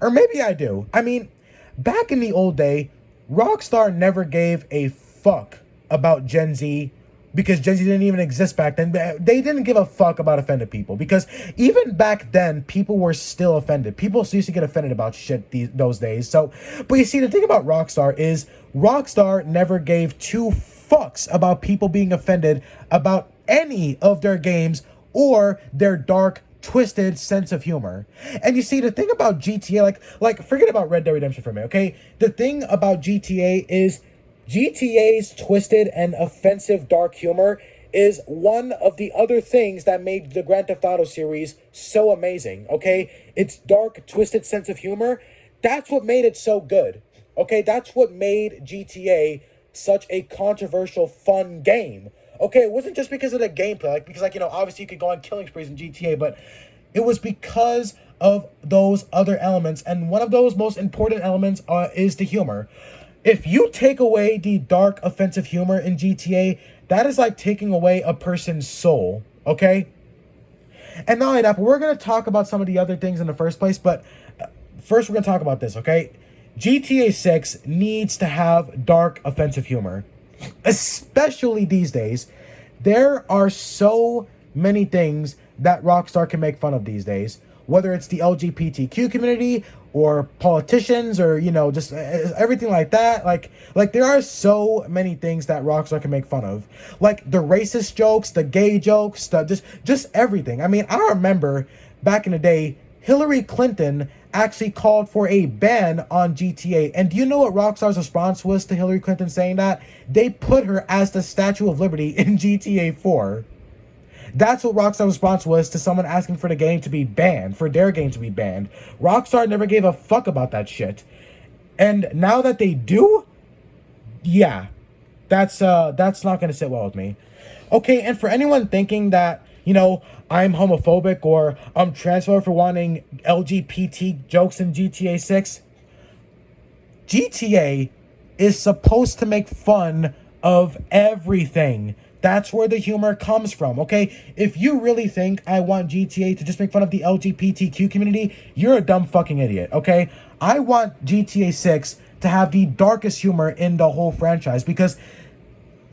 Or maybe I do. I mean, back in the old day, Rockstar never gave a fuck about Gen Z because Gen Z didn't even exist back then. They didn't give a fuck about offended people because even back then, people were still offended. People used to get offended about shit those days. So, but you see, the thing about Rockstar is Rockstar never gave two fucks about people being offended about any of their games or their dark, twisted sense of humor. And you see, the thing about GTA, like forget about Red Dead Redemption for a minute, okay? The thing about GTA is GTA's twisted and offensive dark humor is one of the other things that made the Grand Theft Auto series so amazing, okay? Its dark, twisted sense of humor, that's what made it so good, okay? That's what made GTA such a controversial, fun game. Okay, it wasn't just because of the gameplay, because obviously you could go on killing sprees in GTA, but it was because of those other elements, and one of those most important elements is the humor. If you take away the dark, offensive humor in GTA, that is like taking away a person's soul, okay? And not only that, but we're going to talk about some of the other things in the first place, but first we're going to talk about this, okay? GTA 6 needs to have dark, offensive humor. Especially these days. There are so many things that Rockstar can make fun of these days. Whether it's the LGBTQ community or politicians or, just everything like that. Like there are so many things that Rockstar can make fun of. Like the racist jokes, the gay jokes, just everything. I mean, I remember back in the day, Hillary Clinton actually called for a ban on GTA. And do you know what Rockstar's response was to Hillary Clinton saying that? They put her as the Statue of Liberty in GTA 4. That's what Rockstar's response was to someone asking for the game to be banned, for their game to be banned. Rockstar never gave a fuck about that shit. And now that they do, yeah, that's not going to sit well with me. Okay, and for anyone thinking that, I'm homophobic or I'm transphobic for wanting LGBT jokes in GTA 6. GTA is supposed to make fun of everything. That's where the humor comes from, okay? If you really think I want GTA to just make fun of the LGBTQ community, you're a dumb fucking idiot, okay? I want GTA 6 to have the darkest humor in the whole franchise because...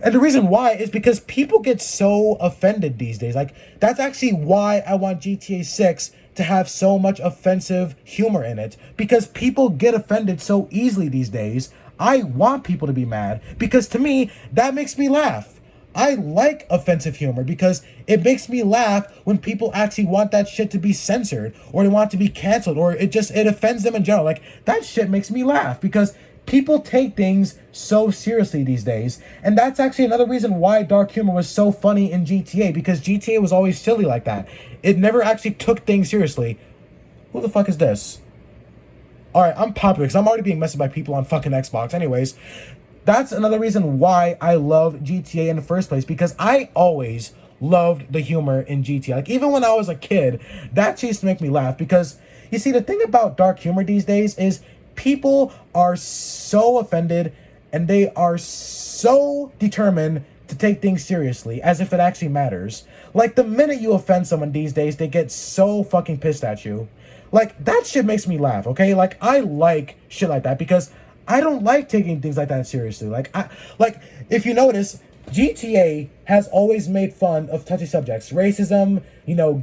And the reason why is because people get so offended these days. Like, that's actually why I want GTA 6 to have so much offensive humor in it, because people get offended so easily these days. I want people to be mad because to me, that makes me laugh. I like offensive humor because it makes me laugh when people actually want that shit to be censored or they want it to be canceled or it offends them in general. Like, that shit makes me laugh because people take things so seriously these days. And that's actually another reason why dark humor was so funny in GTA, because GTA was always silly like that. It never actually took things seriously. Who the fuck is this? Alright, I'm popular because I'm already being messaged by people on fucking Xbox. Anyways, that's another reason why I love GTA in the first place, because I always loved the humor in GTA. Like, even when I was a kid, that used to make me laugh because, you see, the thing about dark humor these days is people are so offended and they are so determined to take things seriously as if it actually matters. Like, the minute you offend someone these days, they get so fucking pissed at you. Like, that shit makes me laugh, okay? Like, I like shit like that because I don't like taking things like that seriously. Like, if you notice, GTA has always made fun of touchy subjects. Racism,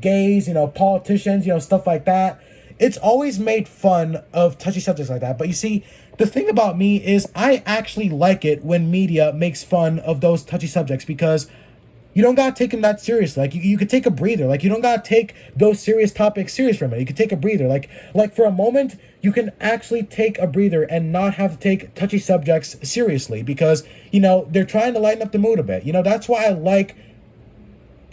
gays, politicians, stuff like that. It's always made fun of touchy subjects like that. But you see, the thing about me is I actually like it when media makes fun of those touchy subjects because you don't gotta take them that seriously. Like, you could take a breather. Like, you don't gotta take those serious topics serious for a minute. You could take a breather. Like for a moment, you can actually take a breather and not have to take touchy subjects seriously because, they're trying to lighten up the mood a bit. That's why I like,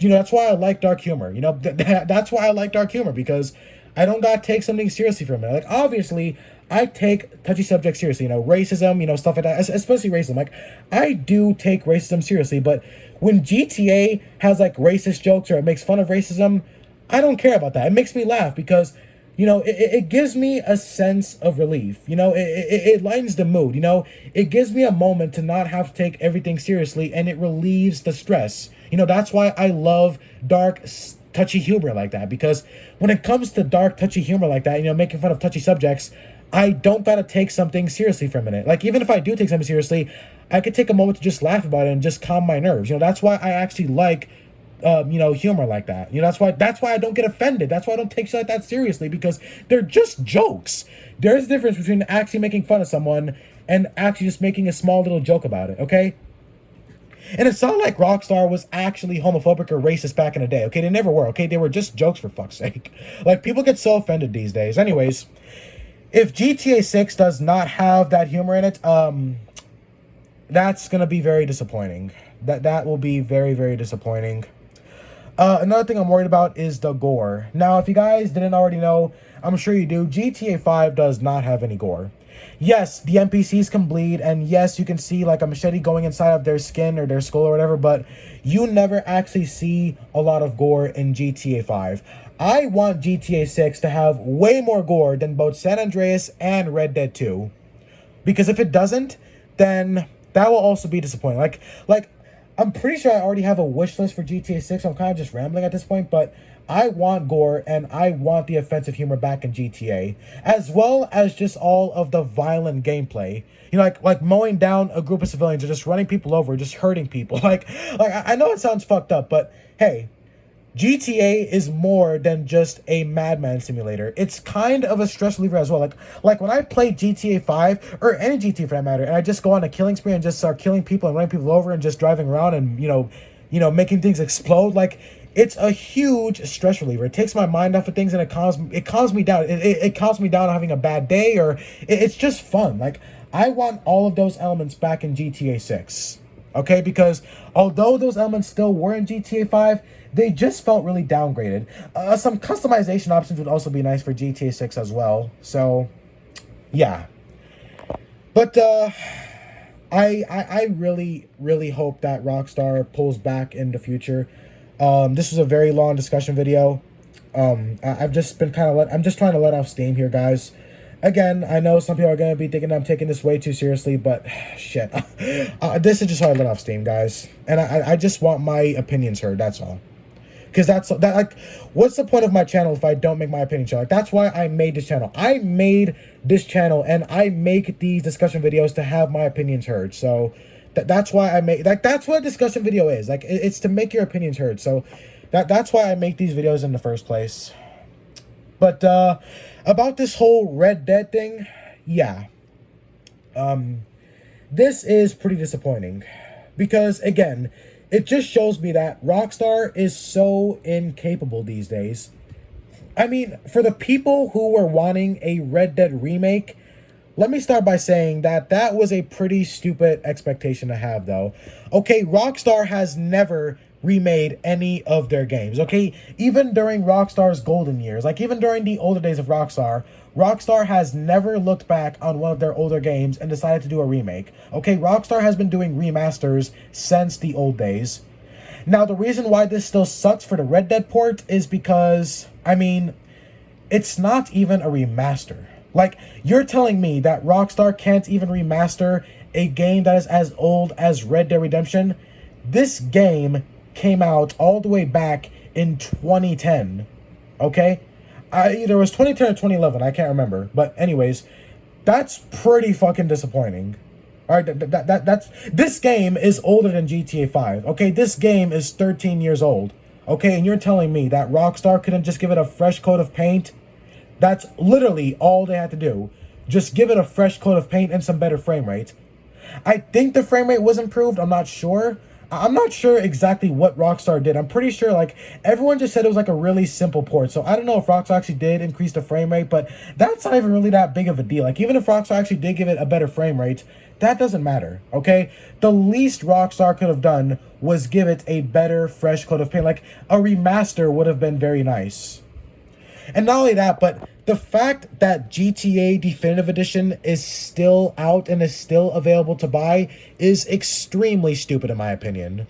that's why I like dark humor. That's why I like dark humor because I don't gotta take something seriously for a minute. Like, obviously, I take touchy subjects seriously, racism, stuff like that, especially racism. Like, I do take racism seriously, but when GTA has, like, racist jokes or it makes fun of racism, I don't care about that. It makes me laugh because, it gives me a sense of relief. It lightens the mood, It gives me a moment to not have to take everything seriously, and it relieves the stress. That's why I love dark, touchy humor like that, because when it comes to dark, touchy humor like that, making fun of touchy subjects, I don't gotta take something seriously for a minute. Like, even if I do take something seriously, I could take a moment to just laugh about it and just calm my nerves. That's why I actually like, humor like that. That's why I don't get offended. That's why I don't take shit like that seriously, because they're just jokes. There's a difference between actually making fun of someone and actually just making a small little joke about it, okay? And it's not like Rockstar was actually homophobic or racist back in the day, okay? They never were, okay? They were just jokes, for fuck's sake. Like, people get so offended these days. Anyways, if GTA 6 does not have that humor in it, that's gonna be very disappointing. That will be very, very disappointing. Another thing I'm worried about is the gore. Now, if you guys didn't already know, I'm sure you do, GTA 5 does not have any gore. Yes, the NPCs can bleed, and yes, you can see like a machete going inside of their skin or their skull or whatever, but you never actually see a lot of gore in GTA 5. I want GTA 6 to have way more gore than both San Andreas and Red Dead 2. Because if it doesn't, then that will also be disappointing. Like I'm pretty sure I already have a wish list for GTA 6. I'm kind of just rambling at this point, but I want gore and I want the offensive humor back in GTA, as well as just all of the violent gameplay. Like mowing down a group of civilians or just running people over, just hurting people. Like I know it sounds fucked up, but hey, GTA is more than just a madman simulator. It's kind of a stress reliever as well. Like when I play GTA 5, or any GTA for that matter, and I just go on a killing spree and just start killing people and running people over and just driving around and, making things explode, like, it's a huge stress reliever. It takes my mind off of things and it calms me down. It calms me down having a bad day, or it's just fun. Like, I want all of those elements back in GTA 6. Okay, because although those elements still were in GTA 5, they just felt really downgraded. Some customization options would also be nice for GTA 6 as well. So, yeah. But I really, really hope that Rockstar pulls back in the future. This was a very long discussion video. I've just been I'm just trying to let off steam here, guys. Again, I know some people are going to be thinking I'm taking this way too seriously, but shit. This is just how I let off steam, guys. And I just want my opinions heard, that's all. Because what's the point of my channel if I don't make my opinion show? Like, that's why I made this channel. I made this channel, and I make these discussion videos to have my opinions heard. So, that's why I make... that's what a discussion video is. Like, it's to make your opinions heard. So, that's why I make these videos in the first place. But about this whole Red Dead thing, yeah. This is pretty disappointing because, again, it just shows me that Rockstar is so incapable these days. I mean, for the people who were wanting a Red Dead remake, let me start by saying that that was a pretty stupid expectation to have, though. Okay, Rockstar has never remade any of their games, okay? Even during Rockstar's golden years, like even during the older days of Rockstar, Rockstar has never looked back on one of their older games and decided to do a remake. Okay, Rockstar has been doing remasters since the old days. Now, the reason why this still sucks for the Red Dead port is because, I mean, it's not even a remaster. Like, you're telling me that Rockstar can't even remaster a game that is as old as Red Dead Redemption? This game came out all the way back in 2010, okay? Either it was 2010 or 2011, I can't remember. But anyways, that's pretty fucking disappointing. All right, that's this game is older than GTA 5. Okay, this game is 13 years old. Okay, and you're telling me that Rockstar couldn't just give it a fresh coat of paint? That's literally all they had to do. Just give it a fresh coat of paint and some better frame rate. I think the frame rate was improved. I'm not sure. I'm not sure exactly what Rockstar did. I'm pretty sure, like, everyone just said it was, like, a really simple port. So I don't know if Rockstar actually did increase the frame rate, but that's not even really that big of a deal. Like, even if Rockstar actually did give it a better frame rate, that doesn't matter, okay? The least Rockstar could have done was give it a better, fresh coat of paint. Like, a remaster would have been very nice. And not only that, but the fact that GTA Definitive Edition is still out and is still available to buy is extremely stupid in my opinion.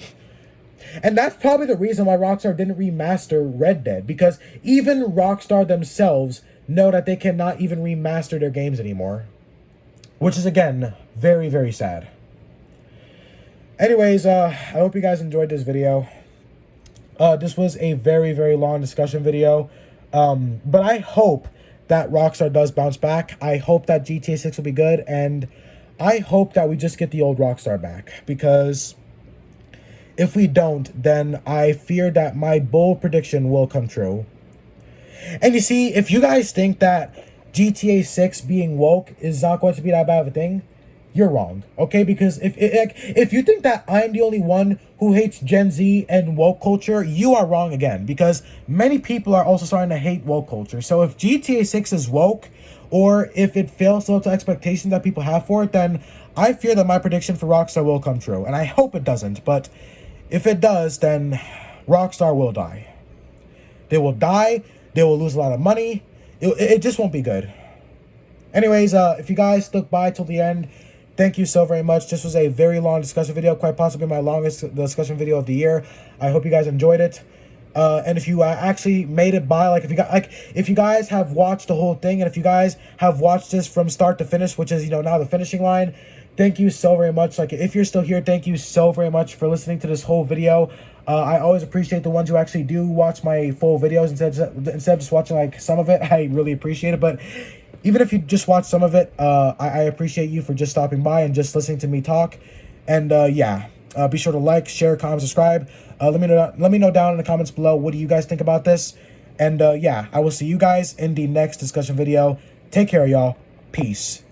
And that's probably the reason why Rockstar didn't remaster Red Dead, because even Rockstar themselves know that they cannot even remaster their games anymore. Which is, again, very, very sad. Anyways, I hope you guys enjoyed this video. This was a very, very long discussion video. But I hope that Rockstar does bounce back. I hope that GTA 6 will be good, and I hope that we just get the old Rockstar back, because if we don't, then I fear that my bold prediction will come true. And you see, if you guys think that GTA 6 being woke is not going to be that bad of a thing, you're wrong, okay? Because if you think that I'm the only one who hates Gen Z and woke culture, you are wrong again, because many people are also starting to hate woke culture. So if GTA 6 is woke, or if it fails to live up to expectations that people have for it, then I fear that my prediction for Rockstar will come true. And I hope it doesn't, but if it does, then Rockstar will die. They will die, they will lose a lot of money, it just won't be good. Anyways, if you guys stuck by till the end, thank you so very much. This was a very long discussion video, quite possibly my longest discussion video of the year. I hope you guys enjoyed it. And if you actually made it by, like, if you guys have watched the whole thing, and if you guys have watched this from start to finish, which is, now the finishing line, thank you so very much. Like, if you're still here, thank you so very much for listening to this whole video. I always appreciate the ones who actually do watch my full videos instead of just watching, like, some of it. I really appreciate it. But even if you just watch some of it, I appreciate you for just stopping by and just listening to me talk. And yeah, be sure to like, share, comment, subscribe. Let me know down in the comments below, what do you guys think about this? And yeah, I will see you guys in the next discussion video. Take care, y'all. Peace.